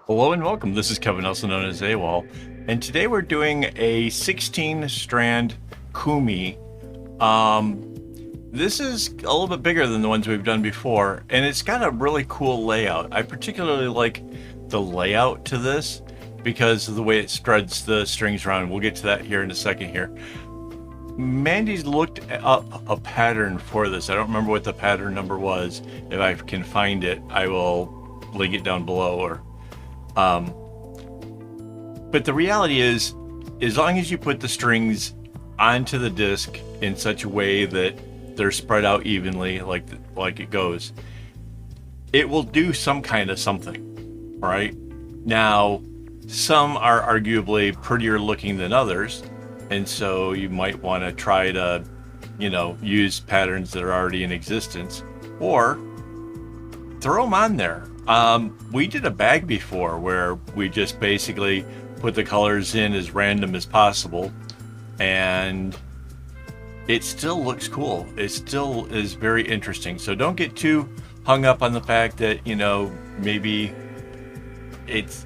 Hello and welcome. This is Kevin, also known as AWOL, and today we're doing a 16-strand kumi. This is a little bit bigger than the ones we've done before, and it's got a really cool layout. I particularly like the layout to this because of the way it spreads the strings around. We'll get to that here in a second here. Mandy's looked up a pattern for this. I don't remember what the pattern number was. If I can find it, I will link it down below. But the reality is, as long as you put the strings onto the disc in such a way that they're spread out evenly, like it goes, it will do some kind of something. All right. Now, some are arguably prettier looking than others, and so you might want to try to, use patterns that are already in existence, or throw them on there. We did a bag before where we just basically put the colors in as random as possible, and it still looks cool. It still is very interesting. So don't get too hung up on the fact that, maybe it's,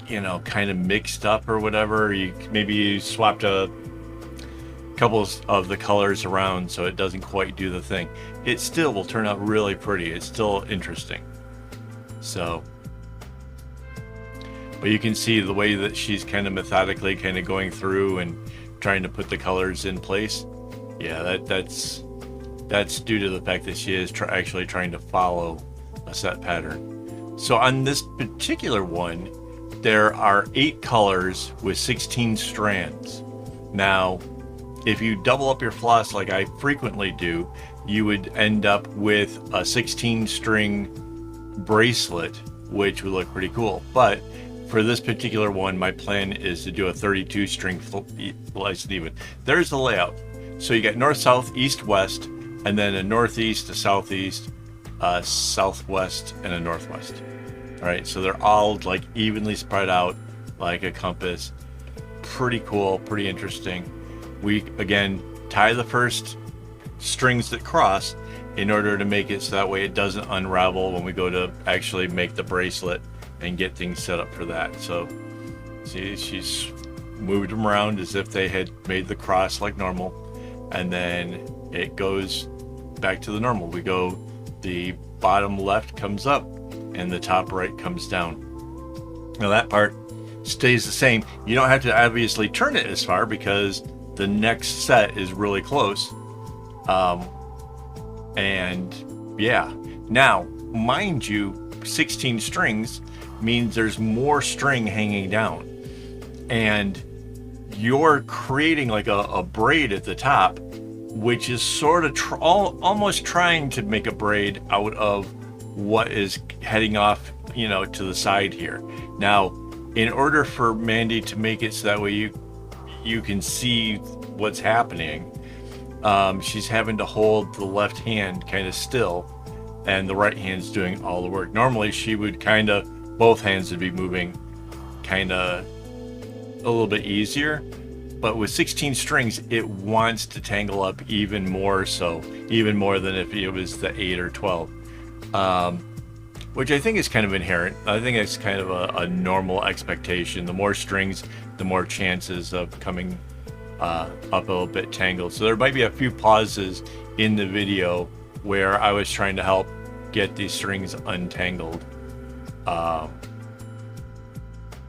kind of mixed up or whatever. Maybe you swapped a couple of the colors around so it doesn't quite do the thing. It still will turn out really pretty. It's still interesting. So, but you can see the way that she's kind of methodically kind of going through and trying to put the colors in place. Yeah, that's due to the fact that she is actually trying to follow a set pattern. So on this particular one, there are 8 colors with 16 strands. Now, if you double up your floss like I frequently do, you would end up with a 16 string bracelet, which would look pretty cool. But for this particular one, my plan is to do a 32 string slice and even. There's the layout. So you got north, south, east, west, and then a northeast, a southeast, a southwest, and a northwest. All right, so they're all like evenly spread out like a compass. Pretty cool, pretty interesting. We again tie the first strings that cross in order to make it so that way it doesn't unravel when we go to actually make the bracelet and get things set up for that. So see, she's moved them around as if they had made the cross like normal, and then it goes back to the normal. We go, the bottom left comes up and the top right comes down. Now that part stays the same. You don't have to obviously turn it as far because the next set is really close. And yeah, now mind you, 16 strings means there's more string hanging down, and you're creating like a braid at the top, which is sort of almost trying to make a braid out of what is heading off, to the side here. Now, in order for Mandy to make it so that way you can see what's happening, she's having to hold the left hand kind of still, and the right hand's doing all the work. Normally she would both hands would be moving kind of a little bit easier, but with 16 strings it wants to tangle up even more than if it was the 8 or 12, which I think is kind of inherent. I think it's kind of a normal expectation. The more strings, the more chances of coming up a little bit tangled. So there might be a few pauses in the video where I was trying to help get these strings untangled. But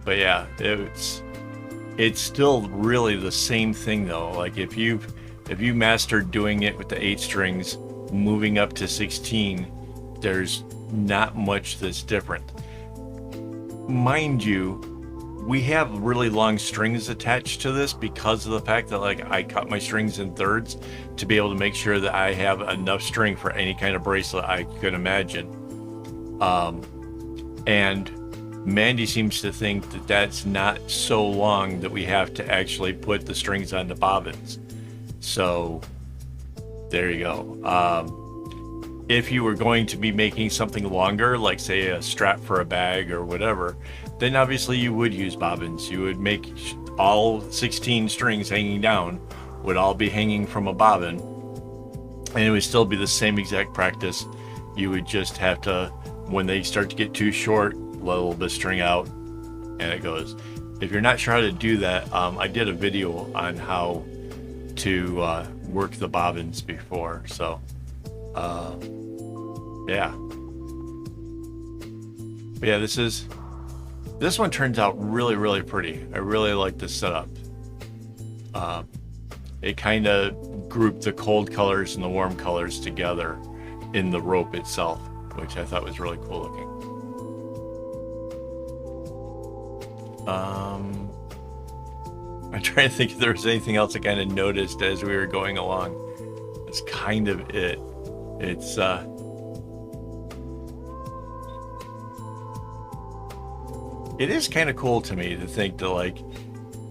yeah, it's still really the same thing though. Like if you mastered doing it with the 8 strings, moving up to 16, there's not much that's different. Mind you, we have really long strings attached to this because of the fact that I cut my strings in thirds to be able to make sure that I have enough string for any kind of bracelet I could imagine. And Mandy seems to think that that's not so long that we have to actually put the strings on the bobbins. So there you go. If you were going to be making something longer, like say a strap for a bag or whatever, then obviously you would use bobbins. You would make all 16 strings hanging down would all be hanging from a bobbin, and it would still be the same exact practice. You would just have to, when they start to get too short, let a little bit of string out, and it goes. If you're not sure how to do that, I did a video on how to work the bobbins before, so yeah. But yeah, this one turns out really pretty. I really like this setup. It kind of grouped the cold colors and the warm colors together in the rope itself, which I thought was really cool looking. I'm trying to think if there was anything else I kind of noticed as we were going along. That's kind of it. It's it is kind of cool to me to think that, like,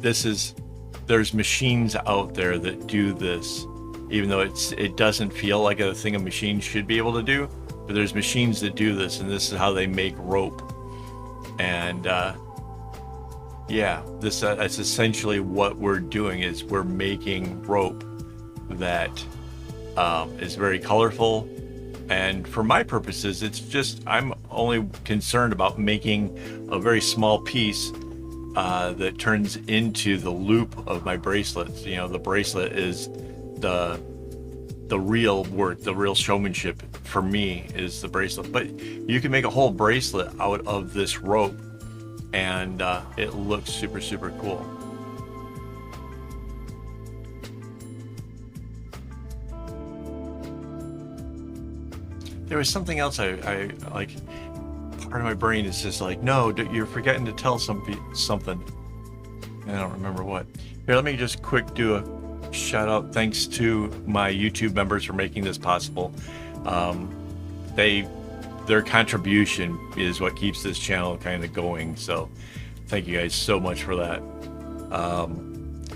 there's machines out there that do this, even though it doesn't feel like a thing a machine should be able to do, but there's machines that do this, and this is how they make rope. And yeah, that's essentially what we're doing, is we're making rope that is very colorful. And for my purposes, it's just, I'm only concerned about making a very small piece that turns into the loop of my bracelets. You know, the bracelet is the real work, the real showmanship for me is the bracelet. But you can make a whole bracelet out of this rope, and it looks super cool. There was something else I like. Part of my brain is just like, no, you're forgetting to tell something. I don't remember what. Here, let me just quick do a shout out. Thanks to my YouTube members for making this possible. Their contribution is what keeps this channel kind of going. So thank you guys so much for that.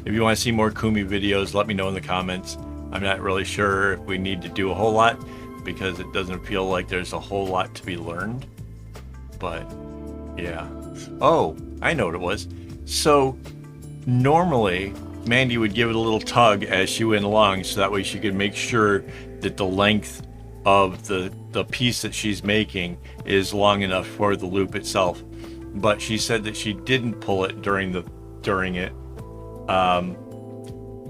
If you want to see more kumi videos, let me know in the comments. I'm not really sure if we need to do a whole lot, because it doesn't feel like there's a whole lot to be learned. But yeah. Oh, I know what it was. So normally Mandy would give it a little tug as she went along, so that way she could make sure that the length of the piece that she's making is long enough for the loop itself. But she said that she didn't pull it during it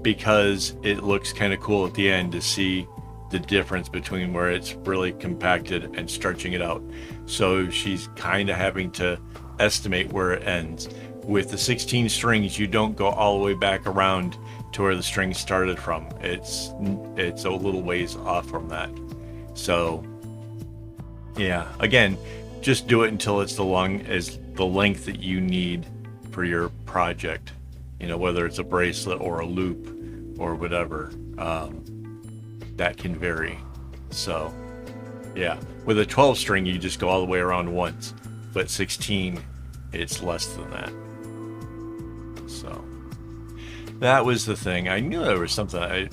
because it looks kind of cool at the end to see the difference between where it's really compacted and stretching it out. So she's kind of having to estimate where it ends. With the 16 strings, you don't go all the way back around to where the string started from. It's a little ways off from that. So yeah, again, just do it until it's the length that you need for your project. You know, whether it's a bracelet or a loop or whatever. That can vary. So yeah, with a 12 string you just go all the way around once, but 16 it's less than that. So that was the thing. I knew there was something.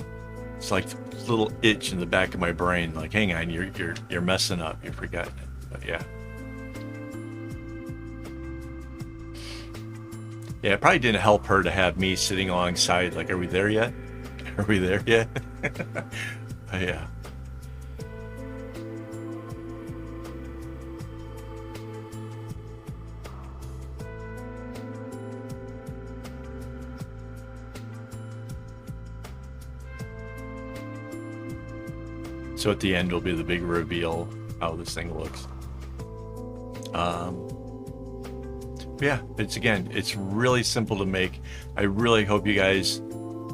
It's like a little itch in the back of my brain, like, hang on, you're messing up, you're forgetting it. But yeah, it probably didn't help her to have me sitting alongside, like, are we there yet? Are we there yet? Yeah. So at the end will be the big reveal how this thing looks. Yeah, it's really simple to make. I really hope you guys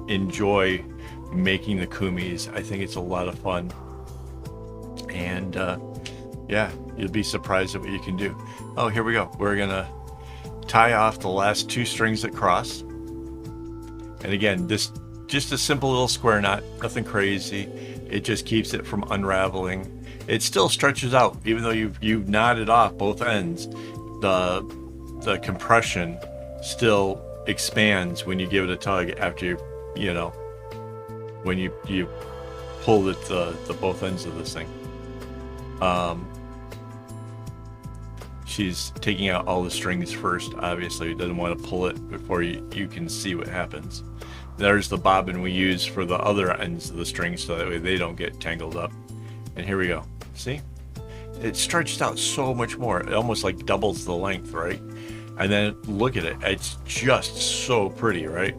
enjoy making the kumis. I think it's a lot of fun, and yeah, you'll be surprised at what you can do. Oh, here we go. We're gonna tie off the last 2 strings that cross, and again, this just a simple little square knot, nothing crazy. It just keeps it from unraveling. It still stretches out, even though you've knotted off both ends. The compression still expands when you give it a tug after you know, when you pull the both ends of this thing. She's taking out all the strings first, obviously. Doesn't want to pull it before you can see what happens. There's the bobbin we use for the other ends of the strings, so that way they don't get tangled up. And here we go. See? it stretches out so much more. It almost like doubles the length, right? And then look at it. It's just so pretty, right?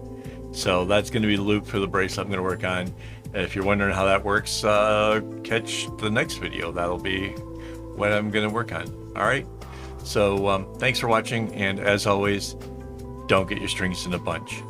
So that's going to be the loop for the bracelet I'm going to work on. If you're wondering how that works, catch the next video. That'll be what I'm going to work on. All right. So thanks for watching. And as always, don't get your strings in a bunch.